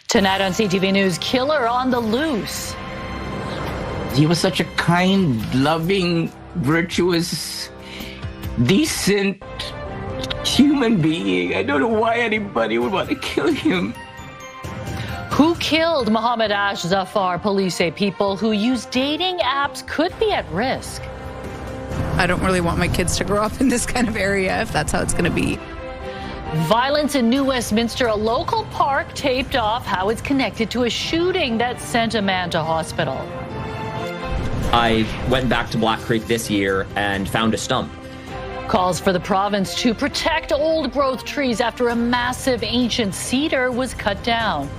Tonight on CTV News, killer on the loose. He was such a kind, loving, virtuous, decent human being. I don't know why anybody would want to kill him. Who killed Mohammed Ash Zafar? Police say people who use dating apps could be at risk. I don't really want my kids to grow up in this kind of area if that's how it's going to be. Violence in New Westminster, a local park taped off how it's connected to a shooting that sent a man to hospital. I went back to Black Creek this year and found a stump. Calls for the province to protect old growth trees after a massive ancient cedar was cut down.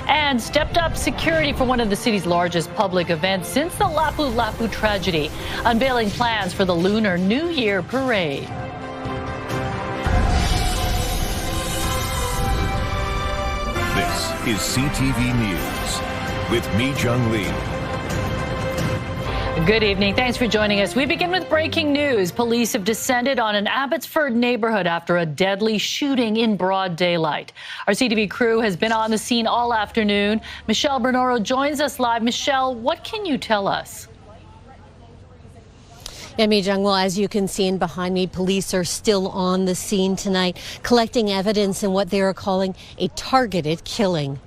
And stepped up security for one of the city's largest public events since the Lapu Lapu tragedy, unveiling plans for the Lunar New Year parade. This is CTV News with me, Jung Lee. Good evening. Thanks for joining us. We begin with breaking news. Police have descended on an Abbotsford neighborhood after a deadly shooting in broad daylight. Our CTV crew has been on the scene all afternoon. Michelle Bernoro joins us live. Michelle, what can you tell us? Amy Jung, well, as you can see behind me, police are still on the scene tonight, collecting evidence in what they are calling a targeted killing.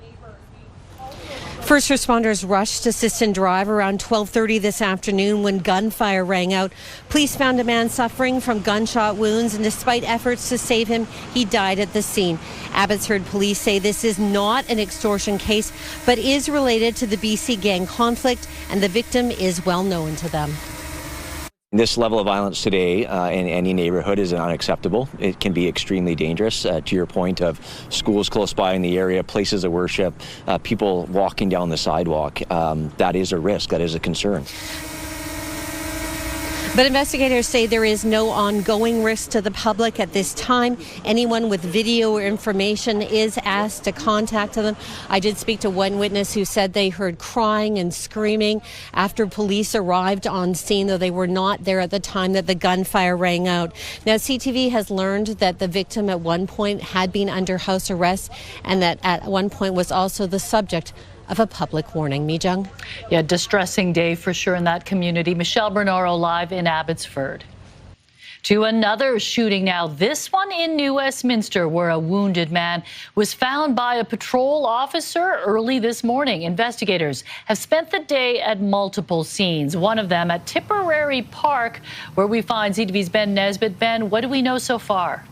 First responders rushed to Assist and Drive around 12:30 this afternoon when gunfire rang out. Police found a man suffering from gunshot wounds, and despite efforts to save him, he died at the scene. Abbotsford police say this is not an extortion case, but is related to the BC gang conflict, and the victim is well known to them. This level of violence today in any neighborhood is unacceptable. It can be extremely dangerous. To your point of schools close by in the area, places of worship, people walking down the sidewalk, that is a risk, that is a concern. But investigators say there is no ongoing risk to the public at this time. Anyone with video or information is asked to contact them. I did speak to one witness who said they heard crying and screaming after police arrived on scene, though they were not there at the time that the gunfire rang out. Now, CTV has learned that the victim at one point had been under house arrest and that at one point was also the subject of a public warning. Mijung? Yeah, distressing day for sure in that community. Michelle Bernoro live in Abbotsford. To another shooting now, this one in New Westminster, where a wounded man was found by a patrol officer early this morning. Investigators have spent the day at multiple scenes, one of them at Tipperary Park, where we find CTV's Ben Nesbitt. Ben, what do we know so far?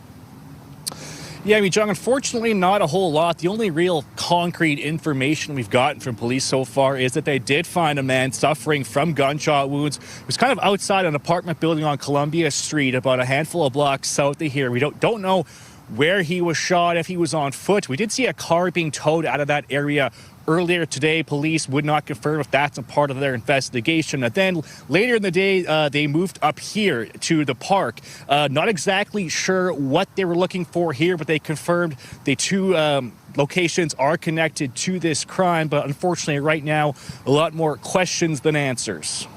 Yeah, I mean, John, unfortunately, not a whole lot. The only real concrete information we've gotten from police so far is that they did find a man suffering from gunshot wounds. He was kind of outside an apartment building on Columbia Street, about a handful of blocks south of here. We don't know where he was shot, if he was on foot. We did see a car being towed out of that area earlier today. Police would not confirm if that's a part of their investigation. And then later in the day, they moved up here to the park. Not exactly sure what they were looking for here, but they confirmed the two locations are connected to this crime. But unfortunately, right now, a lot more questions than answers.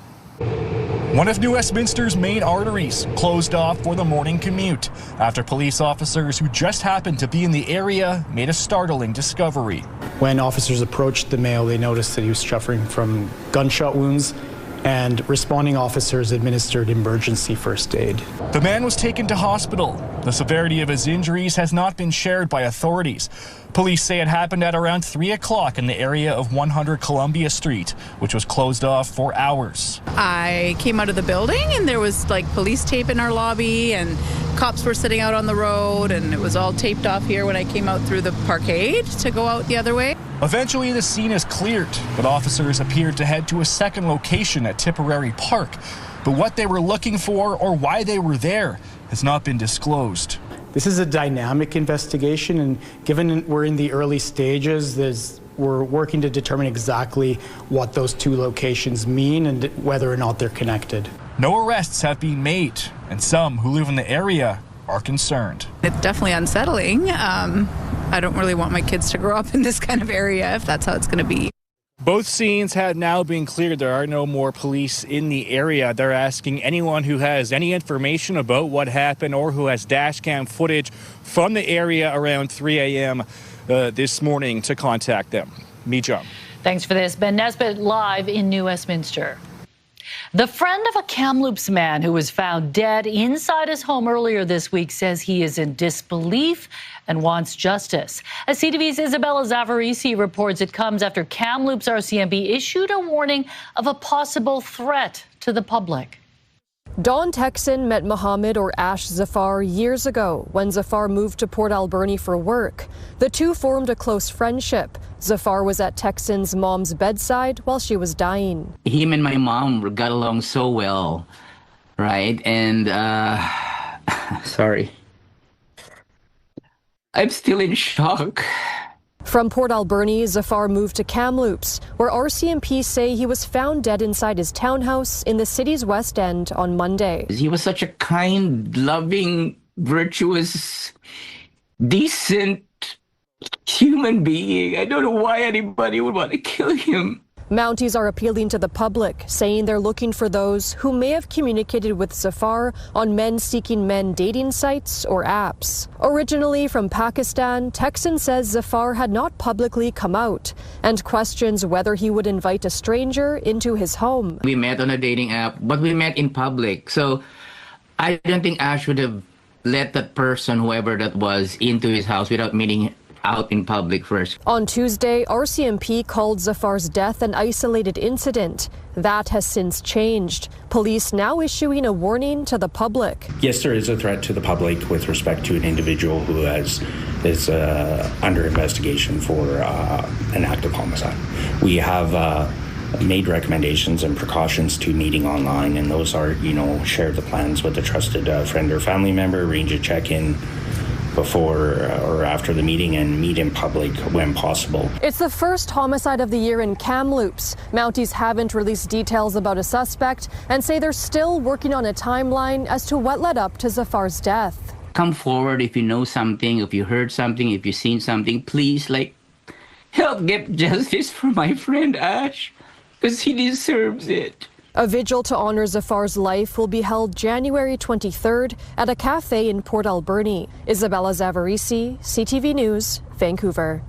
One of New Westminster's main arteries closed off for the morning commute after police officers who just happened to be in the area made a startling discovery. When officers approached the male, they noticed that he was suffering from gunshot wounds, and responding officers administered emergency first aid. The man was taken to hospital. The severity of his injuries has not been shared by authorities. Police say it happened at around 3 o'clock in the area of 100 Columbia Street, which was closed off for hours. I came out of the building and there was like police tape in our lobby and cops were sitting out on the road, and it was all taped off here when I came out through the parkade to go out the other way. Eventually, the scene is cleared, but officers appeared to head to a second location at Tipperary Park. But what they were looking for or why they were there has not been disclosed. This is a dynamic investigation, and given we're in the early stages, we're working to determine exactly what those two locations mean and whether or not they're connected. No arrests have been made, and some who live in the area are concerned. It's definitely unsettling. I don't really want my kids to grow up in this kind of area if that's how it's going to be. Both scenes have now been cleared. There are no more police in the area. They're asking anyone who has any information about what happened or who has dash cam footage from the area around 3 a.m. This morning to contact them. Mi Jung. Thanks for this. Ben Nesbitt live in New Westminster. The friend of a Kamloops man who was found dead inside his home earlier this week says he is in disbelief and wants justice. As CTV's Isabella Zavarisi reports, it comes after Kamloops RCMP issued a warning of a possible threat to the public. Don Texan met Mohammed or Ash Zafar years ago when Zafar moved to Port Alberni for work. The two formed a close friendship. Zafar was at Texan's mom's bedside while she was dying. Him and my mom got along so well, right? And, sorry. I'm still in shock. From Port Alberni, Zafar moved to Kamloops, where RCMP say he was found dead inside his townhouse in the city's West End on Monday. He was such a kind, loving, virtuous, decent human being. I don't know why anybody would want to kill him. Mounties are appealing to the public, saying they're looking for those who may have communicated with Zafar on men seeking men dating sites or apps. Originally from Pakistan, Texan says Zafar had not publicly come out and questions whether he would invite a stranger into his home. We met on a dating app, but we met in public. So I don't think Ash would have let that person, whoever that was, into his house without meeting out in public first. On Tuesday, RCMP called Zafar's death an isolated incident. That has since changed. Police now issuing a warning to the public. Yes, there is a threat to the public with respect to an individual who is under investigation for an act of homicide. We have made recommendations and precautions to meeting online, and those are, share the plans with a trusted friend or family member, arrange a check-in before or after the meeting, and meet in public when possible. It's the first homicide of the year in Kamloops. Mounties haven't released details about a suspect and say they're still working on a timeline as to what led up to Zafar's death. Come forward if you know something, if you heard something, if you've seen something. Please, help get justice for my friend Ash, because he deserves it. A vigil to honor Zafar's life will be held January 23rd at a cafe in Port Alberni. Isabella Zavarisi, CTV News, Vancouver.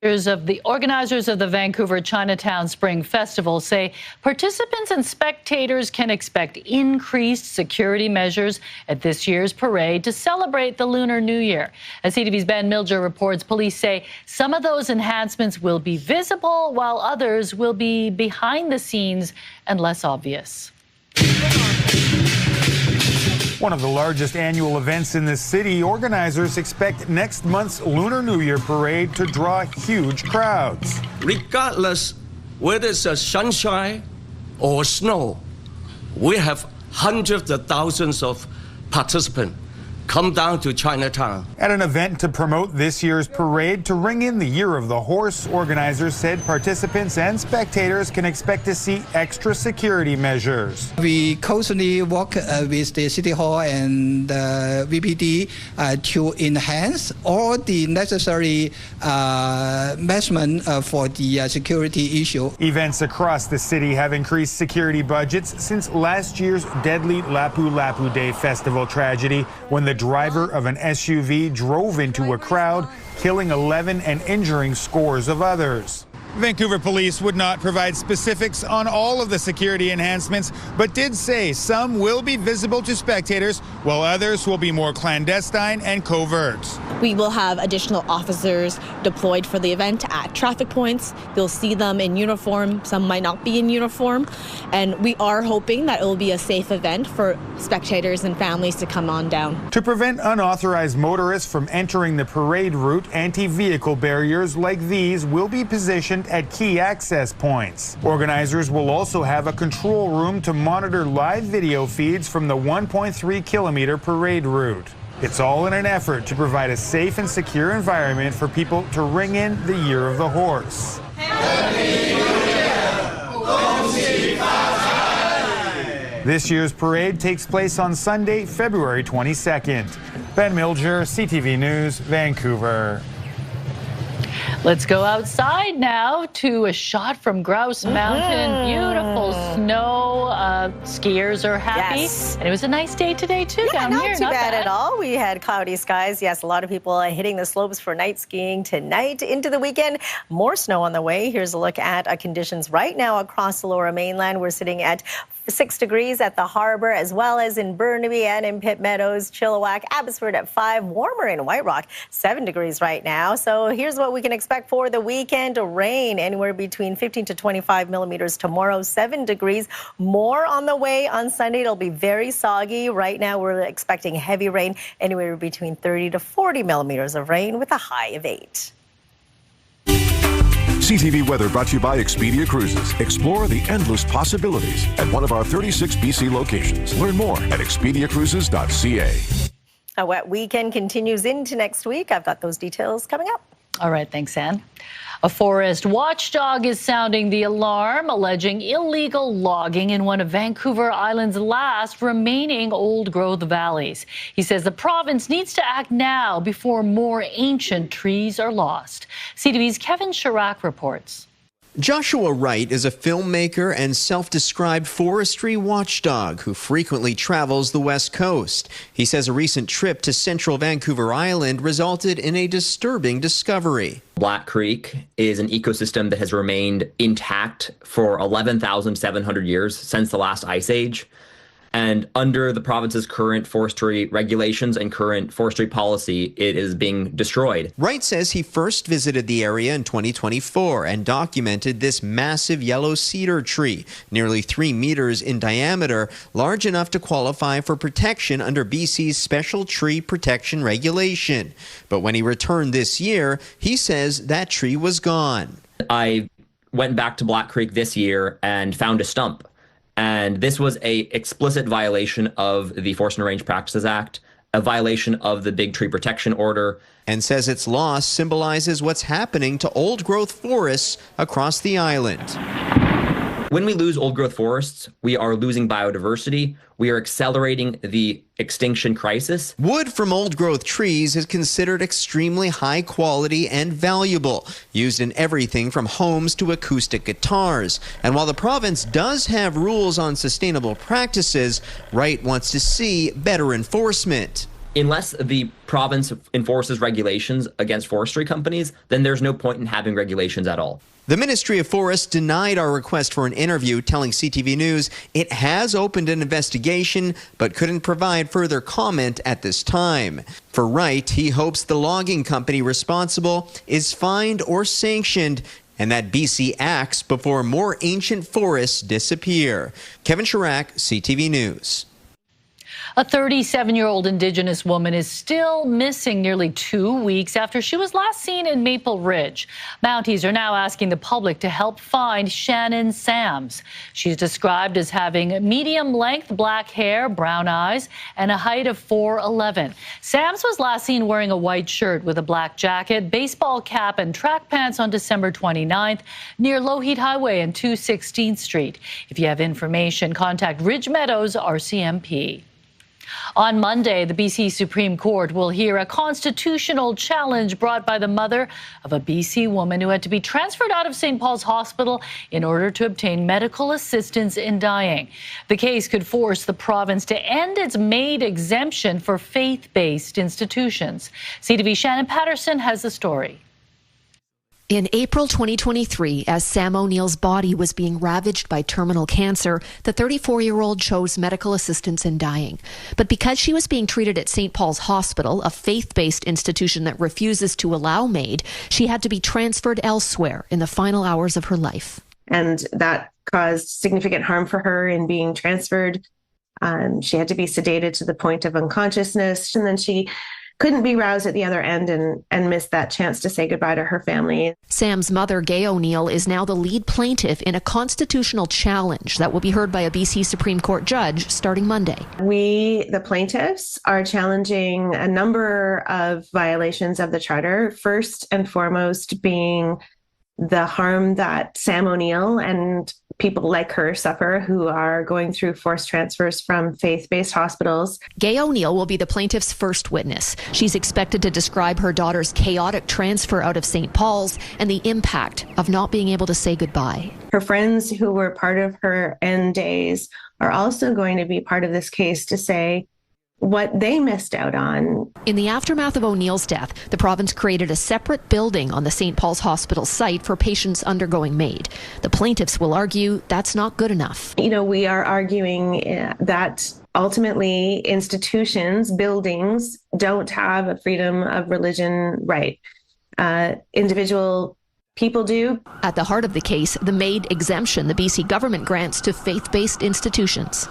The organizers of the Vancouver Chinatown Spring Festival say participants and spectators can expect increased security measures at this year's parade to celebrate the Lunar New Year. As CTV's Ben Milger reports, police say some of those enhancements will be visible while others will be behind the scenes and less obvious. One of the largest annual events in the city, organizers expect next month's Lunar New Year parade to draw huge crowds. Regardless whether it's a sunshine or snow, we have hundreds of thousands of participants come down to Chinatown. At an event to promote this year's parade to ring in the Year of the Horse, organizers said participants and spectators can expect to see extra security measures. We closely work with the City Hall and VPD to enhance all the necessary measurement for the security issue. Events across the city have increased security budgets since last year's deadly Lapu Lapu Day festival tragedy, when the driver of an SUV drove into a crowd, killing 11 and injuring scores of others. Vancouver police would not provide specifics on all of the security enhancements, but did say some will be visible to spectators, while others will be more clandestine and covert. We will have additional officers deployed for the event at traffic points. You'll see them in uniform. Some might not be in uniform. And we are hoping that it will be a safe event for spectators and families to come on down. To prevent unauthorized motorists from entering the parade route, anti-vehicle barriers like these will be positioned at key access points. Organizers will also have a control room to monitor live video feeds from the 1.3-kilometer parade route. It's all in an effort to provide a safe and secure environment for people to ring in the Year of the Horse. This year's parade takes place on Sunday, February 22nd. Ben Milger, CTV News, Vancouver. Let's go outside now to a shot from Grouse Mountain. Beautiful snow. Skiers are happy. Yes. And it was a nice day today, too, down here. Not too bad at all. We had cloudy skies. Yes, a lot of people are hitting the slopes for night skiing tonight into the weekend. More snow on the way. Here's a look at conditions right now across the Lower Mainland. We're sitting at 6 degrees at the harbor, as well as in Burnaby and in Pitt Meadows, Chilliwack, Abbotsford at 5, warmer in White Rock, 7 degrees right now. So here's what we can expect for the weekend. Rain anywhere between 15 to 25 millimeters tomorrow, 7 degrees. More on the way on Sunday. It'll be very soggy. Right now we're expecting heavy rain, anywhere between 30 to 40 millimeters of rain with a high of 8. CTV Weather brought to you by Expedia Cruises. Explore the endless possibilities at one of our 36 BC locations. Learn more at expediacruises.ca. A wet weekend continues into next week. I've got those details coming up. All right, thanks, Ann. A forest watchdog is sounding the alarm, alleging illegal logging in one of Vancouver Island's last remaining old-growth valleys. He says the province needs to act now before more ancient trees are lost. CTV's Kevin Chirac reports. Joshua Wright is a filmmaker and self-described forestry watchdog who frequently travels the West Coast. He says a recent trip to central Vancouver Island resulted in a disturbing discovery. Black Creek is an ecosystem that has remained intact for 11,700 years since the last ice age. And under the province's current forestry regulations and current forestry policy, it is being destroyed. Wright says he first visited the area in 2024 and documented this massive yellow cedar tree, nearly 3 meters in diameter, large enough to qualify for protection under BC's Special Tree Protection Regulation. But when he returned this year, he says that tree was gone. I went back to Black Creek this year and found a stump. And this was a explicit violation of the Forest and Range Practices Act, a violation of the Big Tree Protection Order. And says its loss symbolizes what's happening to old-growth forests across the island. When we lose old-growth forests, we are losing biodiversity. We are accelerating the extinction crisis. Wood from old-growth trees is considered extremely high quality and valuable, used in everything from homes to acoustic guitars. And while the province does have rules on sustainable practices, Wright wants to see better enforcement. Unless the province enforces regulations against forestry companies, then there's no point in having regulations at all. The Ministry of Forests denied our request for an interview, telling CTV News it has opened an investigation but couldn't provide further comment at this time. For Wright, he hopes the logging company responsible is fined or sanctioned and that BC acts before more ancient forests disappear. Kevin Chirac, CTV News. A 37-year-old Indigenous woman is still missing nearly 2 weeks after she was last seen in Maple Ridge. Mounties are now asking the public to help find Shannon Sams. She's described as having medium-length black hair, brown eyes, and a height of 4'11". Sams was last seen wearing a white shirt with a black jacket, baseball cap, and track pants on December 29th near Lougheed Highway and 216th Street. If you have information, contact Ridge Meadows RCMP. On Monday, the BC Supreme Court will hear a constitutional challenge brought by the mother of a BC woman who had to be transferred out of St. Paul's Hospital in order to obtain medical assistance in dying. The case could force the province to end its MAID exemption for faith-based institutions. CTV Shannon Patterson has the story. In April 2023, as Sam O'Neill's body was being ravaged by terminal cancer, the 34-year-old chose medical assistance in dying. But because she was being treated at St. Paul's Hospital, a faith-based institution that refuses to allow MAID, she had to be transferred elsewhere in the final hours of her life. And that caused significant harm for her in being transferred. She had to be sedated to the point of unconsciousness, and then she couldn't be roused at the other end and missed that chance to say goodbye to her family. Sam's mother, Gay O'Neill, is now the lead plaintiff in a constitutional challenge that will be heard by a BC Supreme Court judge starting Monday. We, the plaintiffs, are challenging a number of violations of the Charter, first and foremost being the harm that Sam O'Neill and people like her suffer who are going through forced transfers from faith-based hospitals. Gay O'Neill will be the plaintiff's first witness. She's expected to describe her daughter's chaotic transfer out of St. Paul's and the impact of not being able to say goodbye. Her friends who were part of her end days are also going to be part of this case to say what they missed out on. In the aftermath of O'Neill's death, the province created a separate building on the St. Paul's Hospital site for patients undergoing MAID. The plaintiffs will argue that's not good enough. You know, we are arguing that ultimately institutions, buildings, don't have a freedom of religion right. Individual people do. At the heart of the case, the MAID exemption the BC government grants to faith-based institutions.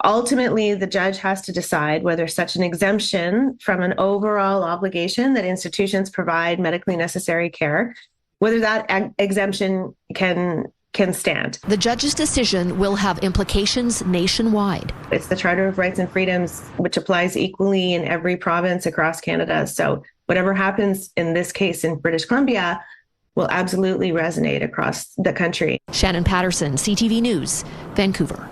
Ultimately, the judge has to decide whether such an exemption from an overall obligation that institutions provide medically necessary care, whether that exemption can stand. The judge's decision will have implications nationwide. It's the Charter of Rights and Freedoms, which applies equally in every province across Canada. So whatever happens in this case in British Columbia will absolutely resonate across the country. Shannon Patterson, CTV News, Vancouver.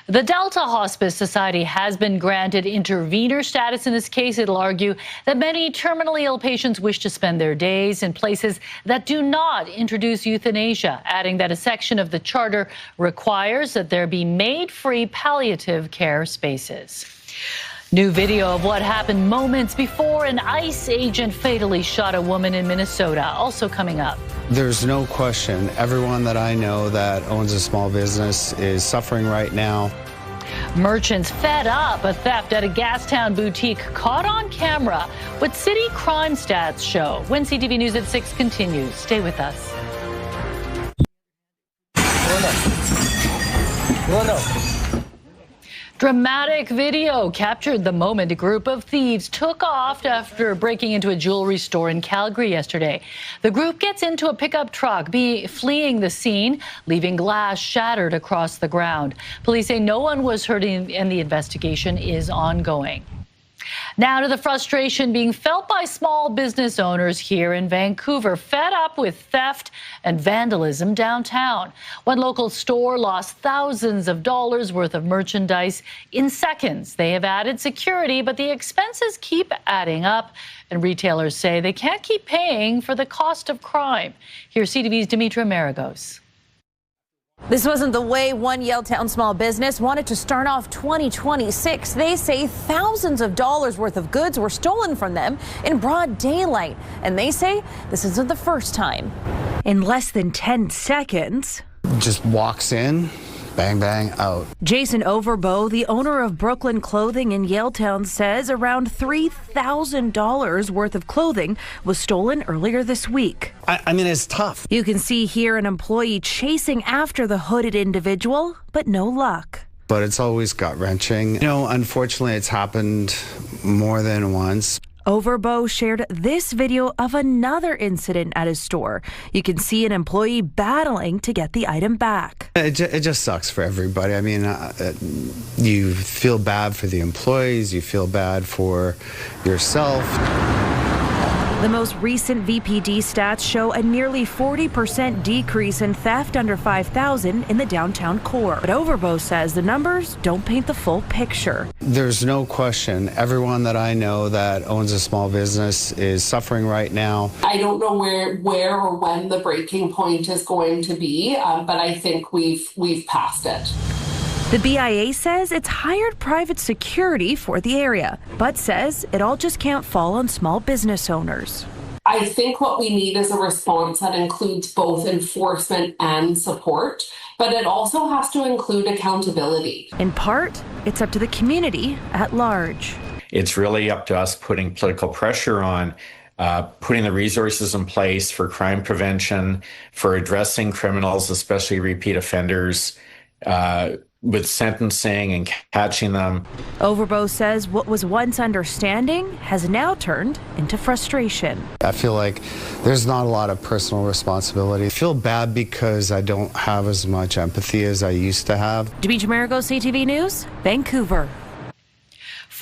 The Delta Hospice Society has been granted intervener status in this case. It'll argue that many terminally ill patients wish to spend their days in places that do not introduce euthanasia, adding that a section of the charter requires that there be MAID-free palliative care spaces. New video of what happened moments before an ICE agent fatally shot a woman in Minnesota, also coming up. There's no question. Everyone that I know that owns a small business is suffering right now. Merchants fed up. A theft at a Gastown boutique caught on camera. What city crime stats show. When CTV News at 6 continues. Stay with us. Dramatic video captured the moment a group of thieves took off after breaking into a jewelry store in Calgary yesterday. The group gets into a pickup truck, fleeing the scene, leaving glass shattered across the ground. Police say no one was hurt and the investigation is ongoing. Now to the frustration being felt by small business owners here in Vancouver, fed up with theft and vandalism downtown. One local store lost thousands of dollars worth of merchandise in seconds. They have added security, but the expenses keep adding up, and retailers say they can't keep paying for the cost of crime. Here's CTV's Dimitra Maragos. This wasn't the way one Yaletown small business wanted to start off 2026. They say thousands of dollars worth of goods were stolen from them in broad daylight. And they say this isn't the first time. In less than 10 seconds. Just walks in, bang, bang, out. Jason Overbo, the owner of Brooklyn Clothing in Yaletown, says around $3,000 worth of clothing was stolen earlier this week. I mean, it's tough. You can see here an employee chasing after the hooded individual, but no luck. But it's always gut-wrenching. You know, unfortunately, it's happened more than once. Overbo shared this video of another incident at his store. You can see an employee battling to get the item back. It just sucks for everybody. I mean, you feel bad for the employees, you feel bad for yourself. The most recent VPD stats show a nearly 40% decrease in theft under $5,000 in the downtown core. But Overbo says the numbers don't paint the full picture. There's no question. Everyone that I know that owns a small business is suffering right now. I don't know where or when the breaking point is going to be, but I think we've passed it. The BIA says it's hired private security for the area, but says it all just can't fall on small business owners. I think what we need is a response that includes both enforcement and support, but it also has to include accountability. In part, it's up to the community at large. It's really up to us putting political pressure on putting the resources in place for crime prevention, for addressing criminals, especially repeat offenders, with sentencing and catching them. Overbo says what was once understanding has now turned into frustration. I feel like there's not a lot of personal responsibility. I feel bad because I don't have as much empathy as I used to have. Dimitra Maragos, CTV News, Vancouver.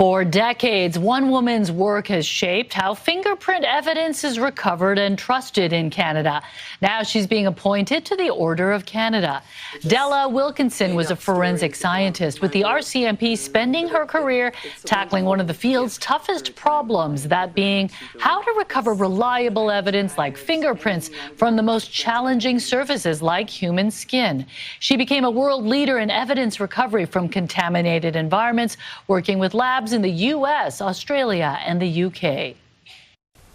For decades, one woman's work has shaped how fingerprint evidence is recovered and trusted in Canada. Now she's being appointed to the Order of Canada. Della Wilkinson was a forensic scientist with the RCMP, spending her career tackling one of the field's toughest problems, that being how to recover reliable evidence like fingerprints from the most challenging surfaces like human skin. She became a world leader in evidence recovery from contaminated environments, working with labs in the U.S., Australia, and the U.K.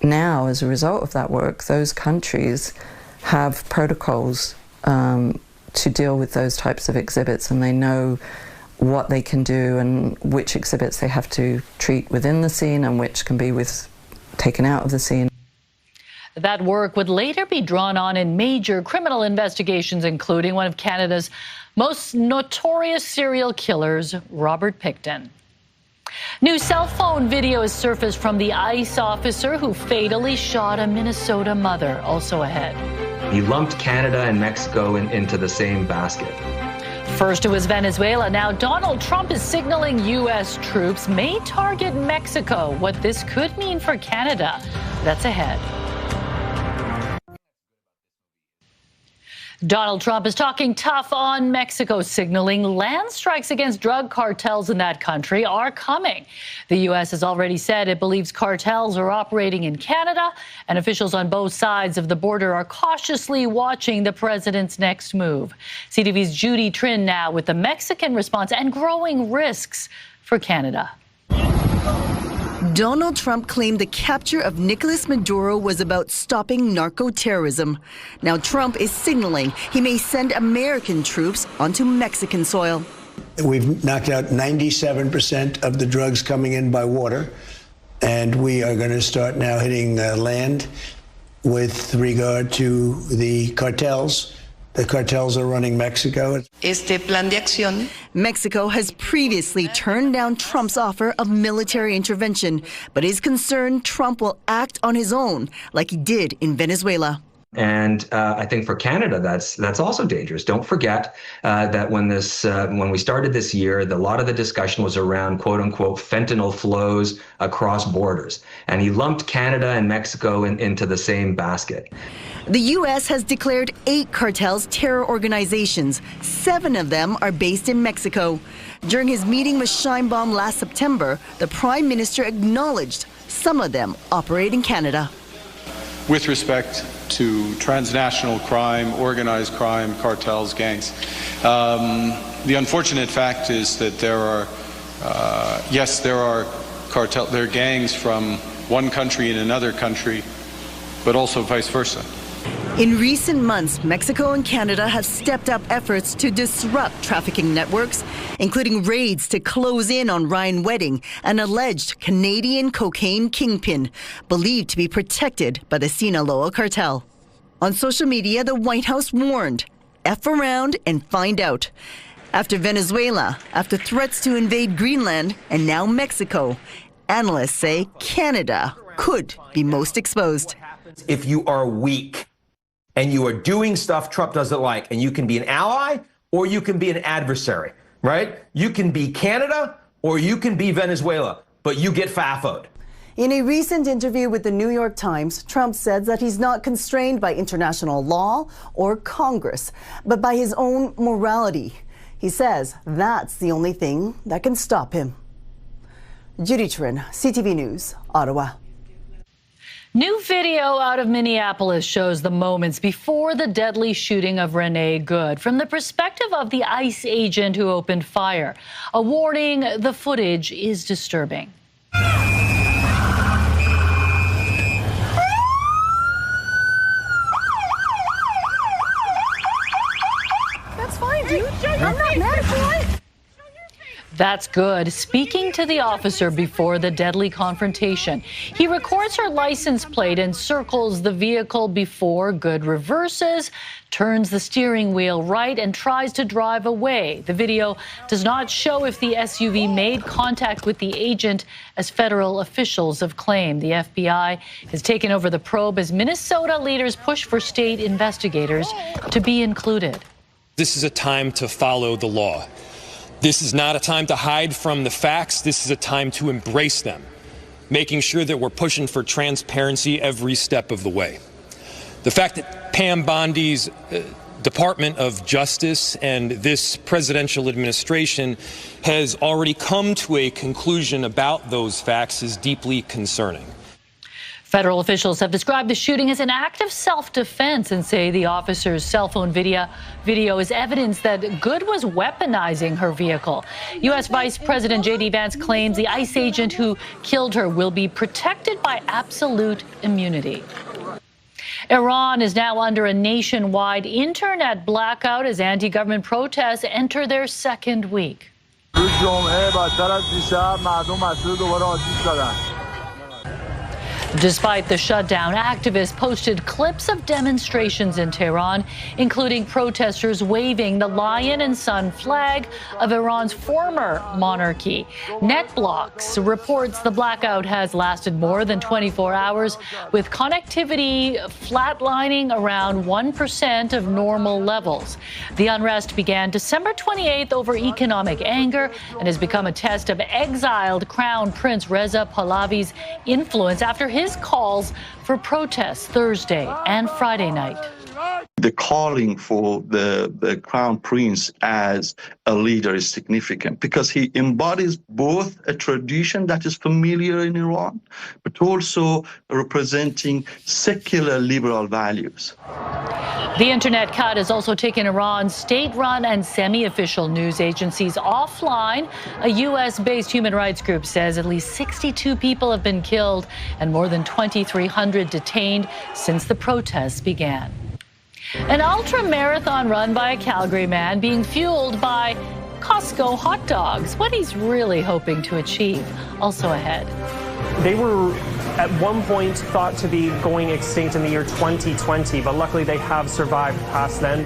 Now, as a result of that work, those countries have protocols to deal with those types of exhibits, and they know what they can do and which exhibits they have to treat within the scene and which can be taken out of the scene. That work would later be drawn on in major criminal investigations, including one of Canada's most notorious serial killers, Robert Pickton. New cell phone video has surfaced from the ICE officer who fatally shot a Minnesota mother. Also ahead. He lumped Canada and Mexico into the same basket. First it was Venezuela. Now Donald Trump is signaling U.S. troops may target Mexico. What this could mean for Canada, that's ahead. Donald Trump is talking tough on Mexico, signaling land strikes against drug cartels in that country are coming. The U.S. has already said it believes cartels are operating in Canada, and officials on both sides of the border are cautiously watching the president's next move. CTV's Judy Trin now with the Mexican response and growing risks for Canada. Donald Trump claimed the capture of Nicolas Maduro was about stopping narco-terrorism. Now Trump is signaling he may send American troops onto Mexican soil. We've knocked out 97% of the drugs coming in by water, and we are going to start now hitting land with regard to the cartels. The cartels are running Mexico. Mexico has previously turned down Trump's offer of military intervention, but is concerned Trump will act on his own like he did in Venezuela. And I think for Canada, that's also dangerous. Don't forget that when we started this year, a lot of the discussion was around "quote unquote" fentanyl flows across borders, and he lumped Canada and Mexico into the same basket. The U.S. has declared 8 cartels terror organizations. 7 of them are based in Mexico. During his meeting with Sheinbaum last September, the Prime Minister acknowledged some of them operate in Canada. With respect to transnational crime, organized crime, cartels, gangs, the unfortunate fact is that there are gangs from one country in another country, but also vice versa. In recent months, Mexico and Canada have stepped up efforts to disrupt trafficking networks, including raids to close in on Ryan Wedding, an alleged Canadian cocaine kingpin, believed to be protected by the Sinaloa cartel. On social media, the White House warned, F around and find out. After Venezuela, after threats to invade Greenland, and now Mexico, analysts say Canada could be most exposed. If you are weak and you are doing stuff Trump doesn't like, and you can be an ally or you can be an adversary, right? You can be Canada or you can be Venezuela, but you get FAFO'd. In a recent interview with the New York Times, Trump said that he's not constrained by international law or Congress, but by his own morality. He says that's the only thing that can stop him. Judy Trin, CTV News, Ottawa. New video out of Minneapolis shows the moments before the deadly shooting of Renee Good from the perspective of the ICE agent who opened fire. A warning, the footage is disturbing. That's fine, dude. I'm not mad at you. That's Good speaking to the officer before the deadly confrontation. He records her license plate and circles the vehicle before Good reverses, turns the steering wheel right, and tries to drive away. The video does not show if the SUV made contact with the agent, as federal officials have claimed. The FBI has taken over the probe as Minnesota leaders push for state investigators to be included. This is a time to follow the law. This is not a time to hide from the facts. This is a time to embrace them, making sure that we're pushing for transparency every step of the way. The fact that Pam Bondi's Department of Justice and this presidential administration has already come to a conclusion about those facts is deeply concerning. Federal officials have described the shooting as an act of self-defense and say the officer's cell phone video is evidence that Good was weaponizing her vehicle. U.S. Vice President J.D. Vance claims the ICE agent who killed her will be protected by absolute immunity. Iran is now under a nationwide internet blackout as anti-government protests enter their second week. Despite the shutdown, activists posted clips of demonstrations in Tehran, including protesters waving the lion and sun flag of Iran's former monarchy. NetBlocks reports the blackout has lasted more than 24 hours, with connectivity flatlining around 1% of normal levels. The unrest began December 28th over economic anger and has become a test of exiled Crown Prince Reza Pahlavi's influence after his calls for protests Thursday and Friday night. The calling for the Crown Prince as a leader is significant because he embodies both a tradition that is familiar in Iran, but also representing secular liberal values. The internet cut has also taken Iran's state-run and semi-official news agencies offline. A U.S.-based human rights group says at least 62 people have been killed and more than 2,300 detained since the protests began. An ultra-marathon run by a Calgary man being fueled by Costco hot dogs. What he's really hoping to achieve. Also ahead. They were at one point thought to be going extinct in the year 2020, but luckily they have survived past then.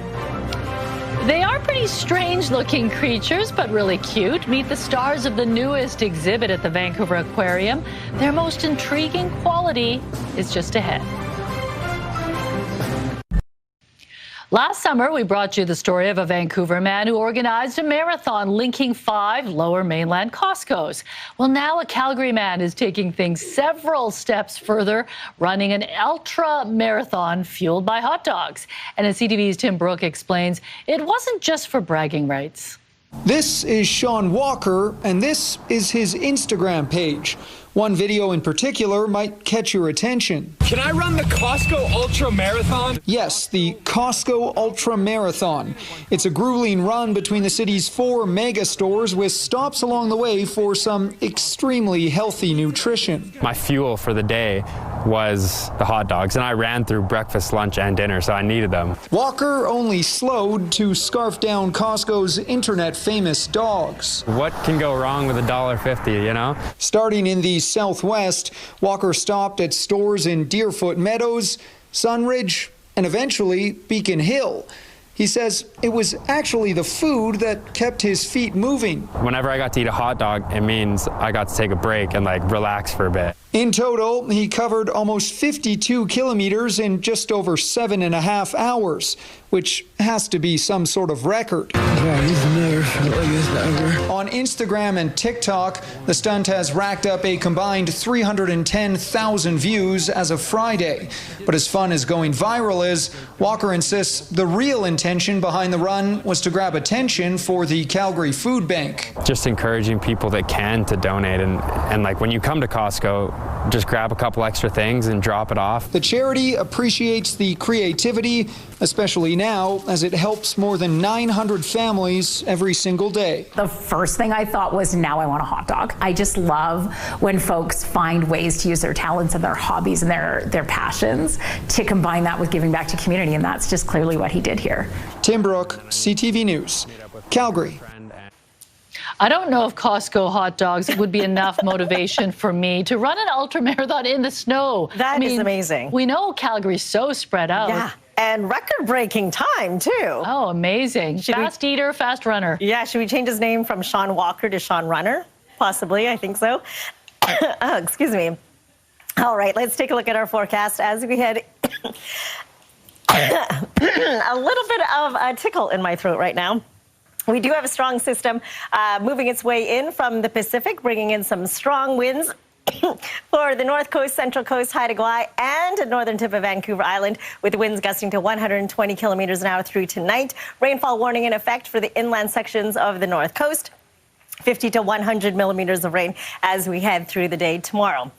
They are pretty strange-looking creatures, but really cute. Meet the stars of the newest exhibit at the Vancouver Aquarium. Their most intriguing quality is just ahead. Last summer, we brought you the story of a Vancouver man who organized a marathon linking 5 Lower Mainland Costcos. Well, now a Calgary man is taking things several steps further, running an ultra marathon fueled by hot dogs. And as CTV's Tim Brooke explains, it wasn't just for bragging rights. This is Sean Walker, and this is his Instagram page. One video in particular might catch your attention. Can I run the Costco Ultra Marathon? Yes, the Costco Ultra Marathon. It's a grueling run between the city's 4 mega stores with stops along the way for some extremely healthy nutrition. My fuel for the day was the hot dogs, and I ran through breakfast, lunch, and dinner, so I needed them. Walker only slowed to scarf down Costco's internet-famous dogs. What can go wrong with $1.50, you know? Starting in the Southwest, Walker stopped at stores in Deerfoot Meadows, Sunridge, and eventually Beacon Hill. He says it was actually the food that kept his feet moving. Whenever I got to eat a hot dog, it means I got to take a break and relax for a bit. In total, he covered almost 52 kilometers in just over 7.5 hours, which has to be some sort of record. On Instagram and TikTok, the stunt has racked up a combined 310,000 views as of Friday. But as fun as going viral is, Walker insists the real intention behind the run was to grab attention for the Calgary Food Bank. Just encouraging people that can to donate, and when you come to Costco, just grab a couple extra things and drop it off. The charity appreciates the creativity, especially now as it helps more than 900 families every single day. The first thing I thought was, now I want a hot dog. I just love when folks find ways to use their talents and their hobbies and their passions to combine that with giving back to community, and that's just clearly what he did here. Tim Brooke, CTV News, Calgary. I don't know if Costco hot dogs would be enough motivation for me to run an ultramarathon in the snow. That is amazing. We know Calgary's so spread out. Yeah, and record-breaking time, too. Oh, amazing. Fast eater, fast runner. Yeah, should we change his name from Sean Walker to Sean Runner? Possibly, I think so. Excuse me. All right, let's take a look at our forecast as we head... a little bit of a tickle in my throat right now. We do have a strong system moving its way in from the Pacific, bringing in some strong winds for the North Coast, Central Coast, Haida Gwaii, and northern tip of Vancouver Island, with winds gusting to 120 kilometers an hour through tonight. Rainfall warning in effect for the inland sections of the North Coast. 50 to 100 millimeters of rain as we head through the day tomorrow.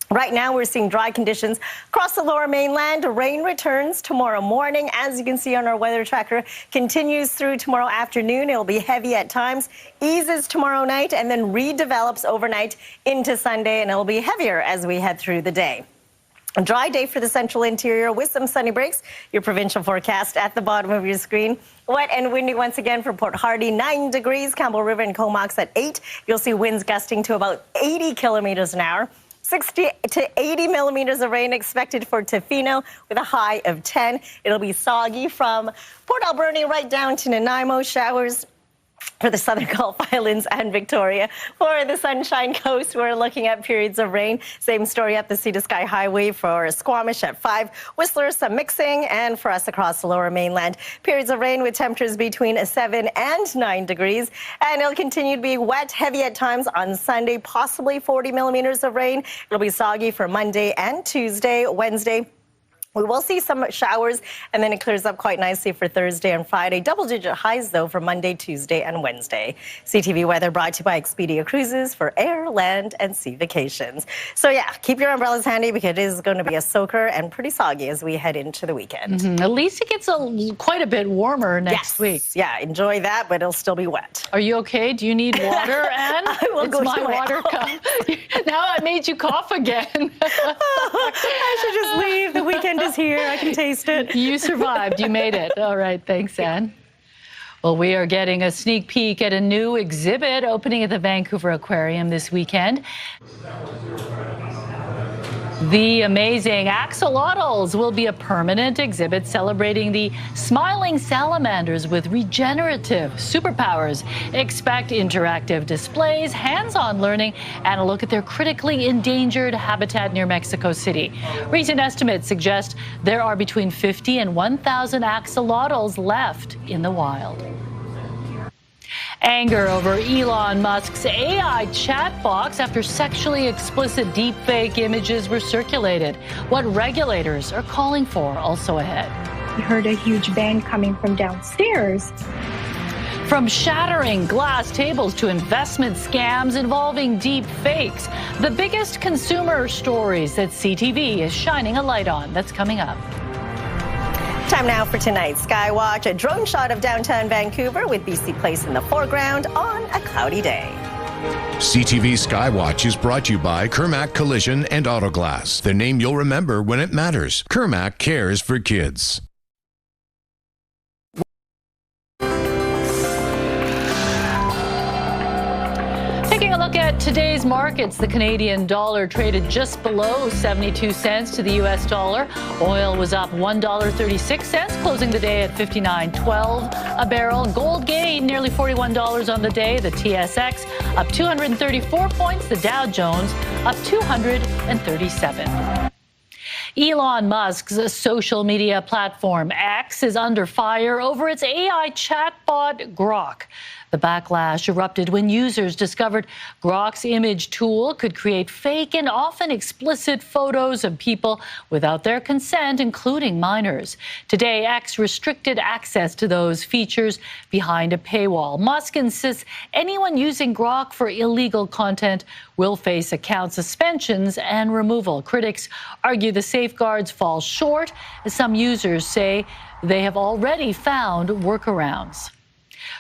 Right now, we're seeing dry conditions across the lower mainland. Rain returns tomorrow morning. As you can see on our weather tracker, continues through tomorrow afternoon. It'll be heavy at times, eases tomorrow night, and then redevelops overnight into Sunday, and it'll be heavier as we head through the day. A dry day for the central interior with some sunny breaks. Your provincial forecast at the bottom of your screen. Wet and windy once again for Port Hardy, 9 degrees. Campbell River and Comox at 8. You'll see winds gusting to about 80 kilometers an hour. 60 to 80 millimeters of rain expected for Tofino with a high of 10. It'll be soggy from Port Alberni right down to Nanaimo. Showers for the Southern Gulf Islands and Victoria. For the Sunshine Coast, we're looking at periods of rain. Same story up the Sea to Sky Highway for Squamish at 5. Whistler, some mixing. And for us across the lower mainland, periods of rain with temperatures between 7 and 9 degrees. And it'll continue to be wet, heavy at times on Sunday, possibly 40 millimeters of rain. It'll be soggy for Monday and Tuesday. Wednesday, we will see some showers, and then it clears up quite nicely for Thursday and Friday. Double-digit highs, though, for Monday, Tuesday, and Wednesday. CTV weather brought to you by Expedia Cruises for air, land, and sea vacations. So, yeah, keep your umbrellas handy because it is going to be a soaker and pretty soggy as we head into the weekend. At least it gets quite a bit warmer next week. Yeah, enjoy that, but it'll still be wet. Are you okay? Do you need water, Anne? I will go my to water cup. Now I made you cough again. I should just leave. The weekend is here. I can taste it. You survived. You made it. All right. Thanks, Anne. Well, we are getting a sneak peek at a new exhibit opening at the Vancouver Aquarium this weekend. The amazing axolotls will be a permanent exhibit celebrating the smiling salamanders with regenerative superpowers. Expect interactive displays, hands-on learning, and a look at their critically endangered habitat near Mexico City. Recent estimates suggest there are between 50 and 1,000 axolotls left in the wild. Anger over Elon Musk's AI chat box after sexually explicit deepfake images were circulated. What regulators are calling for also ahead. We heard a huge bang coming from downstairs. From shattering glass tables to investment scams involving deep fakes, the biggest consumer stories that CTV is shining a light on. That's coming up. Time now for tonight's Skywatch, a drone shot of downtown Vancouver with BC Place in the foreground on a cloudy day. CTV Skywatch is brought to you by Kermac Collision and Autoglass, the name you'll remember when it matters. Kermac cares for kids. Taking a look at today's markets, the Canadian dollar traded just below 72 cents to the U.S. dollar. Oil was up $1.36, closing the day at $59.12 a barrel. Gold gained nearly $41 on the day. The TSX up 234 points. The Dow Jones up 237. Elon Musk's social media platform X is under fire over its AI chatbot Grok. The backlash erupted when users discovered Grok's image tool could create fake and often explicit photos of people without their consent, including minors. Today, X restricted access to those features behind a paywall. Musk insists anyone using Grok for illegal content will face account suspensions and removal. Critics argue the safeguards fall short, as some users say they have already found workarounds.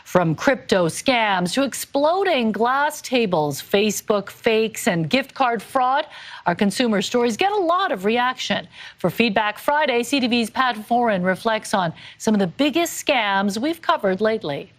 From crypto scams to exploding glass tables, Facebook fakes, and gift card fraud, our consumer stories get a lot of reaction. For Feedback Friday, CTV's Pat Foran reflects on some of the biggest scams we've covered lately.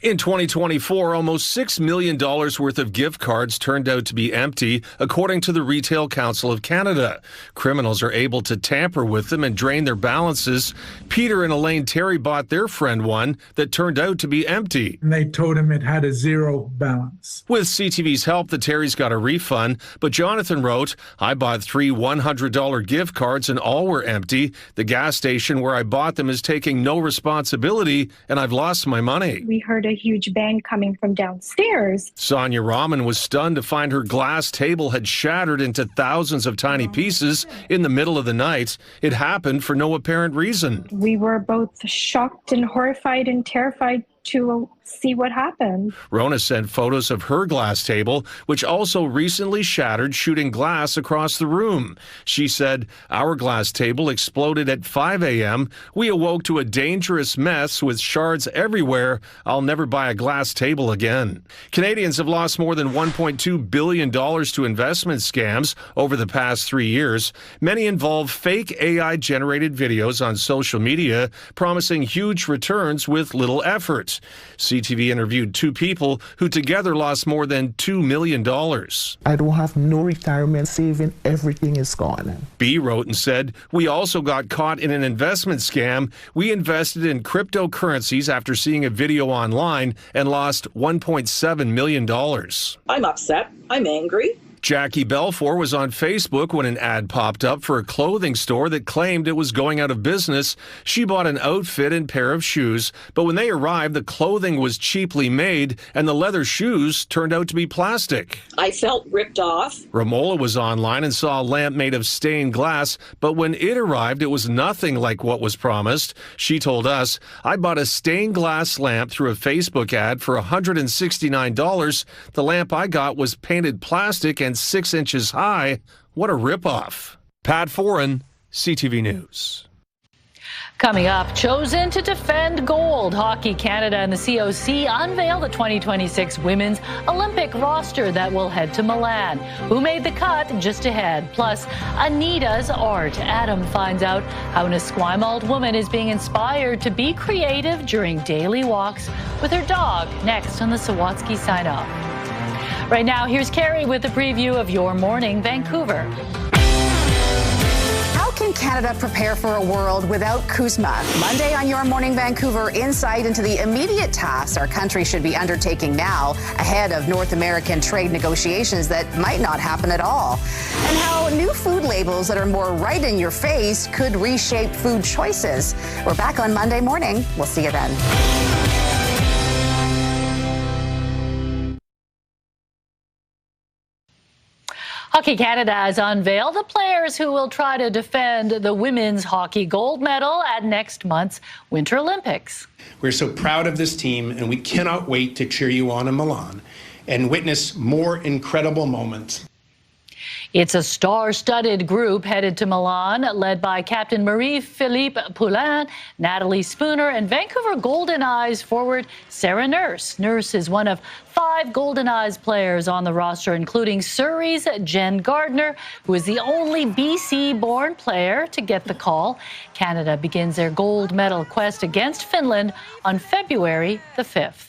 In 2024, almost $6 million worth of gift cards turned out to be empty, according to the Retail Council of Canada. Criminals are able to tamper with them and drain their balances. Peter and Elaine Terry bought their friend one that turned out to be empty. And they told him it had a zero balance. With CTV's help, the Terrys got a refund, but Jonathan wrote, I bought 3 $100 gift cards and all were empty. The gas station where I bought them is taking no responsibility and I've lost my money. We heard a huge bang coming from downstairs. Sonia Rahman was stunned to find her glass table had shattered into thousands of tiny pieces in the middle of the night. It happened for no apparent reason. We were both shocked and horrified and terrified to see what happened. Rona sent photos of her glass table, which also recently shattered, shooting glass across the room. She said, "Our glass table exploded at 5 a.m. We awoke to a dangerous mess with shards everywhere. I'll never buy a glass table again." Canadians have lost more than $1.2 billion to investment scams over the past 3 years. Many involve fake AI-generated videos on social media, promising huge returns with little effort. CTV interviewed 2 people who together lost more than $2 million. I don't have no retirement saving. Everything is gone. B wrote and said, "We also got caught in an investment scam. We invested in cryptocurrencies after seeing a video online and lost $1.7 million. I'm upset. I'm angry. Jackie Belfour was on Facebook when an ad popped up for a clothing store that claimed it was going out of business. She bought an outfit and pair of shoes, but when they arrived, the clothing was cheaply made and the leather shoes turned out to be plastic. I felt ripped off. Ramola was online and saw a lamp made of stained glass, but when it arrived, it was nothing like what was promised. She told us, "I bought a stained glass lamp through a Facebook ad for $169. The lamp I got was painted plastic and 6 inches high. What a ripoff." Pat Foran, CTV News. Coming up, chosen to defend gold, Hockey Canada and the COC unveil the 2026 Women's Olympic roster that will head to Milan. Who made the cut? Just ahead. Plus, Anita's art. Adam finds out how an Esquimalt woman is being inspired to be creative during daily walks with her dog. Next on the Sawatsky Sign Off. Right now, here's Carrie with a preview of Your Morning Vancouver. How can Canada prepare for a world without CUSMA? Monday on Your Morning Vancouver, insight into the immediate tasks our country should be undertaking now ahead of North American trade negotiations that might not happen at all. And how new food labels that are more right in your face could reshape food choices. We're back on Monday morning. We'll see you then. Hockey Canada has unveiled the players who will try to defend the women's hockey gold medal at next month's Winter Olympics. We're so proud of this team, and we cannot wait to cheer you on in Milan and witness more incredible moments. It's a star-studded group headed to Milan, led by Captain Marie-Philippe Poulin, Natalie Spooner, and Vancouver Golden Eyes forward Sarah Nurse. Nurse is one of 5 Golden Eyes players on the roster, including Surrey's Jen Gardner, who is the only BC-born player to get the call. Canada begins their gold medal quest against Finland on February the 5th.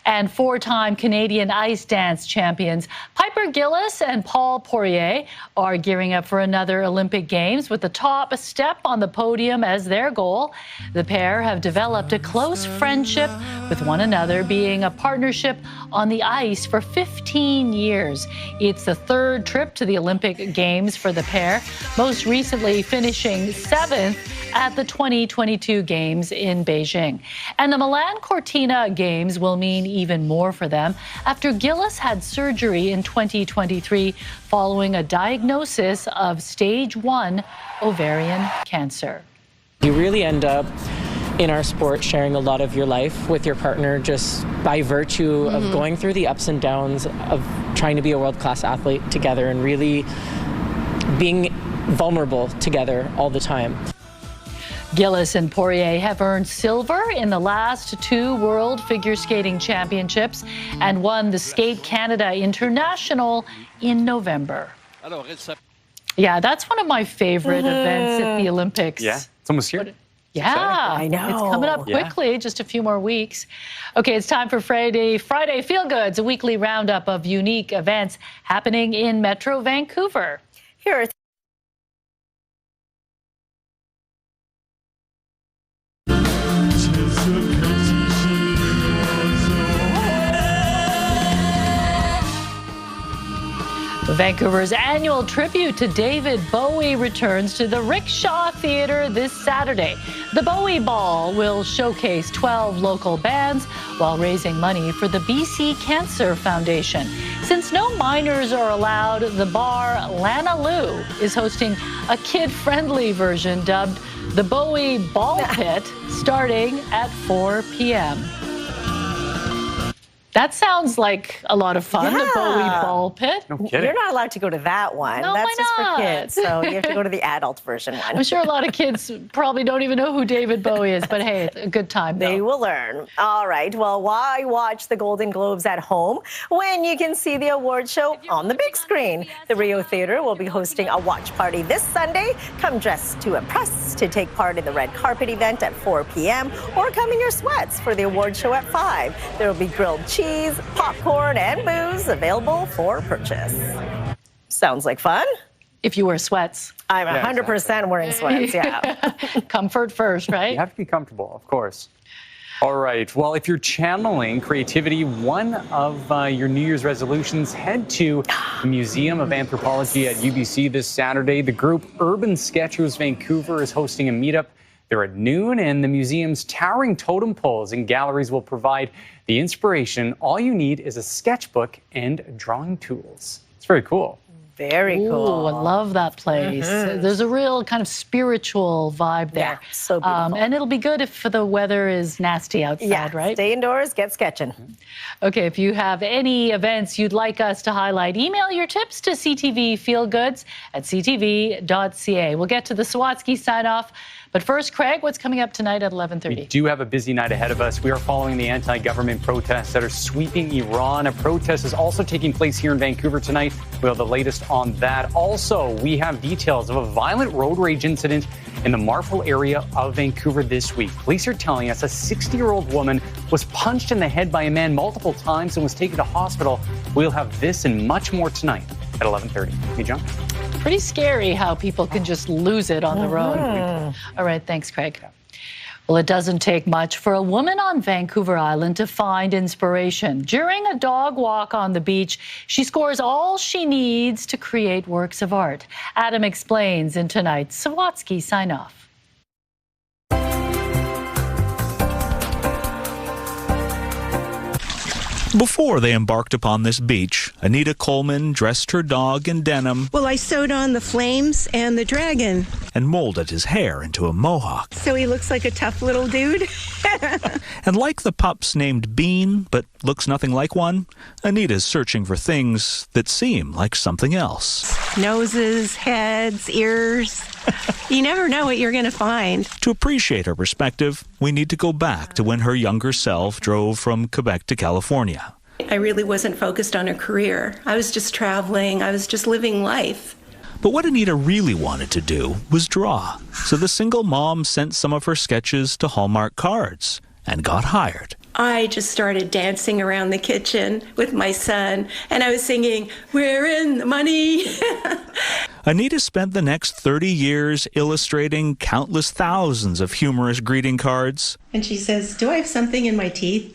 And 4-time Canadian ice dance champions Piper Gillis and Paul Poirier are gearing up for another Olympic Games with the top step on the podium as their goal. The pair have developed a close friendship with one another, being a partnership on the ice for 15 years. It's the 3rd trip to the Olympic Games for the pair, most recently finishing 7th at the 2022 Games in Beijing. And the Milan Cortina Games will mean even more for them after Gillis had surgery in 2023 following a diagnosis of stage 1 ovarian cancer. You really end up in our sport sharing a lot of your life with your partner just by virtue of going through the ups and downs of trying to be a world-class athlete together and really being vulnerable together all the time. Gillis and Poirier have earned silver in the last 2 World Figure Skating Championships and won the Skate Canada International in November. Yeah, that's one of my favorite events at the Olympics. Yeah, it's almost here. Yeah, I know. It's coming up quickly, just a few more weeks. Okay, it's time for Friday Feel Goods, a weekly roundup of unique events happening in Metro Vancouver. Here are Vancouver's annual tribute to David Bowie returns to the Rickshaw Theatre this Saturday. The Bowie Ball will showcase 12 local bands while raising money for the BC Cancer Foundation. Since no minors are allowed, the bar Lana Lou is hosting a kid-friendly version dubbed the Bowie Ball Pit starting at 4 p.m. That sounds like a lot of fun, the Bowie Ball Pit. No kidding. You're not allowed to go to that one. No, That's why just not? for kids. So you have to go to the adult version one. I'm sure a lot of kids probably don't even know who David Bowie is, but hey, it's a good time, though. They will learn. All right. Well, why watch the Golden Globes at home when you can see the award show on the big screen? The Rio Theatre will be hosting a watch party this Sunday. Come dressed to impress to take part in the red carpet event at 4 p.m. or come in your sweats for the award show at 5. There will be grilled cheese, popcorn, and booze available for purchase. Sounds like fun. If you wear sweats. I'm 100% wearing sweats, yeah. Comfort first, right? You have to be comfortable, of course. All right. Well, if you're channeling creativity, one of your New Year's resolutions, head to the Museum of Anthropology at UBC this Saturday. The group Urban Sketchers Vancouver is hosting a meetup there at noon, and the museum's towering totem poles and galleries will provide the inspiration. All you need is a sketchbook and drawing tools. It's very cool. Very cool. Ooh, I love that place. There's a real kind of spiritual vibe there. Yeah, so beautiful. And it'll be good if the weather is nasty outside, right? Stay indoors, get sketching. Okay, if you have any events you'd like us to highlight, email your tips to ctvfeelgoods@ctv.ca. We'll get to the Sawatsky sign-off. But first, Craig, what's coming up tonight at 11:30? We do have a busy night ahead of us. We are following the anti-government protests that are sweeping Iran. A protest is also taking place here in Vancouver tonight. We'll have the latest on that. Also, we have details of a violent road rage incident in the Marfil area of Vancouver this week. Police are telling us a 60-year-old woman was punched in the head by a man multiple times and was taken to hospital. We'll have this and much more tonight at 11:30. Hey, John? Pretty scary how people can just lose it on the road. All right, thanks, Craig. Well, it doesn't take much for a woman on Vancouver Island to find inspiration. During a dog walk on the beach, she scores all she needs to create works of art. Adam explains in tonight's Sawatsky sign-off. Before they embarked upon this beach, Anita Coleman dressed her dog in denim. Well, I sewed on the flames and the dragon. And molded his hair into a mohawk. So he looks like a tough little dude. And like the pups named Bean, but looks nothing like one, Anita's searching for things that seem like something else. Noses, heads, ears. You never know what you're going to find. To appreciate her perspective, we need to go back to when her younger self drove from Quebec to California. I really wasn't focused on a career. I was just traveling. I was just living life. But what Anita really wanted to do was draw. So the single mom sent some of her sketches to Hallmark Cards and got hired. I just started dancing around the kitchen with my son, and I was singing, "We're in the money." Anita spent the next 30 years illustrating countless thousands of humorous greeting cards. And she says, "Do I have something in my teeth?"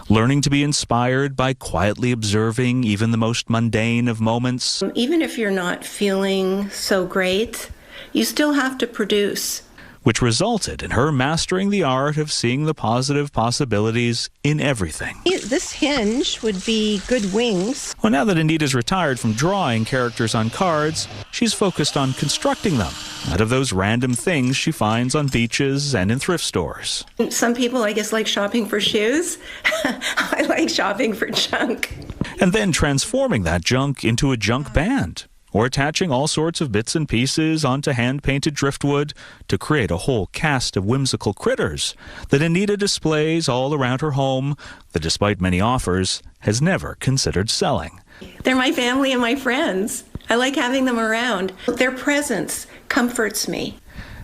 Learning to be inspired by quietly observing even the most mundane of moments. Even if you're not feeling so great, you still have to produce. Which resulted in her mastering the art of seeing the positive possibilities in everything. This hinge would be good wings. Well, now that Anita's retired from drawing characters on cards, she's focused on constructing them out of those random things she finds on beaches and in thrift stores. Some people, I guess, like shopping for shoes. I like shopping for junk. And then transforming that junk into a junk band. Or attaching all sorts of bits and pieces onto hand-painted driftwood to create a whole cast of whimsical critters that Anita displays all around her home that, despite many offers, has never considered selling. They're my family and my friends. I like having them around. Their presence comforts me.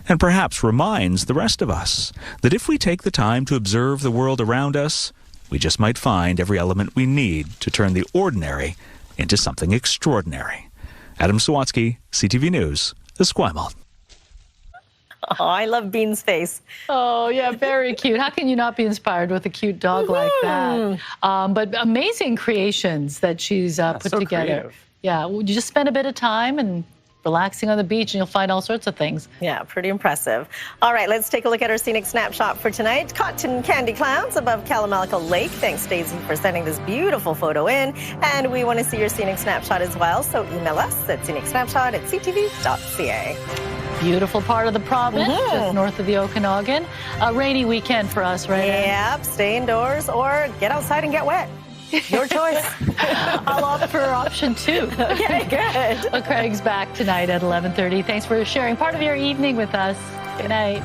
And perhaps reminds the rest of us that if we take the time to observe the world around us, we just might find every element we need to turn the ordinary into something extraordinary. Adam Sawatsky, CTV News, Esquimalt. Oh, I love Bean's face. Oh, yeah, very cute. How can you not be inspired with a cute dog like that? But amazing creations that she's put so together. creative. Yeah, you just spend a bit of time and relaxing on the beach and you'll find all sorts of things. Yeah, pretty impressive. All right, let's take a look at our scenic snapshot for tonight. Cotton candy clouds above Kalamalica Lake. Thanks, Daisy, for sending this beautiful photo in. And we want to see your scenic snapshot as well, so email us at scenicsnapshot@ctv.ca. Beautiful part of the province, just north of the Okanagan. A rainy weekend for us, right? Yep, stay indoors or get outside and get wet. Your choice. I'll opt for option 2. Okay, good. Well, Craig's back tonight at 11:30. Thanks for sharing part of your evening with us. Good night.